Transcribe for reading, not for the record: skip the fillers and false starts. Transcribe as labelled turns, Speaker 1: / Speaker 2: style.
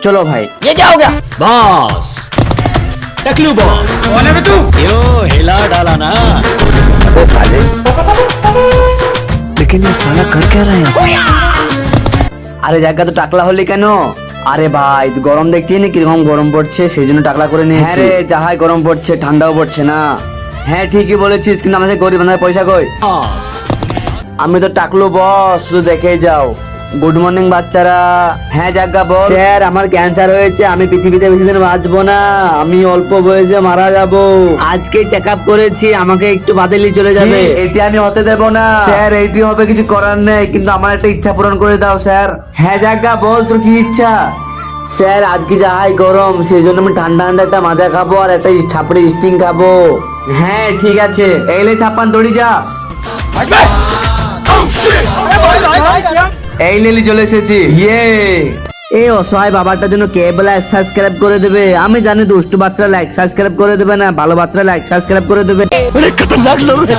Speaker 1: चलो भाई।
Speaker 2: ये क्या हो गया?
Speaker 3: बॉस, टकलू बॉस,
Speaker 2: कौन है बे तू?
Speaker 3: क्यों हिला डाला ना?
Speaker 1: लेकिन ये साला कर क्या रहा है? আরে জায়গা তো টাকলা হলি কেন? আরে ভাই তুই গরম দেখছিস না কিরকম গরম পড়ছে, সেই জন্য টাকলা করে নিয়েছি। হ্যাঁ রে, যাহাই গরম পড়ছে, ঠান্ডাও পড়ছে না। হ্যাঁ ঠিকই বলেছিস, কিন্তু আমাদের গরিব মানুষের পয়সা কই?
Speaker 3: বস,
Speaker 1: আমি তো টাকলু বস, শুধু দেখেই যাও। গুড মর্নিং বাচ্চারা। হ্যাঁ জাগা বল। স্যার আমার ক্যান্সার হয়েছে, আমি পৃথিবীতে বেশি দিন বাঁচবো না, আমি অল্প বয়সে মারা যাব। আজকে চেক আপ করেছি, আমাকে একটু বাদেলি চলে যাবে। এটি আমি হতে দেব না স্যার, এইটি হবে, কিছু করার নেই, কিন্তু আমার একটা ইচ্ছা পূরণ করে দাও স্যার। হ্যাঁ জাগা বল, তোর কি ইচ্ছা? স্যার আজকে যাহাই গরম, সেই জন্য আমি ঠান্ডা ঠান্ডা একটা মাজা খাবো আর একটা ছাপড়ি স্টিং খাবো। হ্যাঁ ঠিক আছে, এইলে ছাপ্পান দড়ি যা। এই লেলি চলে এসেছি। ইয়ে এই অসহায় বাবাটার জন্য কে বলে সাবস্ক্রাইব করে দেবে? আমি জানি দুষ্টু বাচ্চারা লাইক সাবস্ক্রাইব করে দেবে না, ভালো বাচ্চারা লাইক সাবস্ক্রাইব করে দেবে।
Speaker 3: खतरनाक लोग हैं।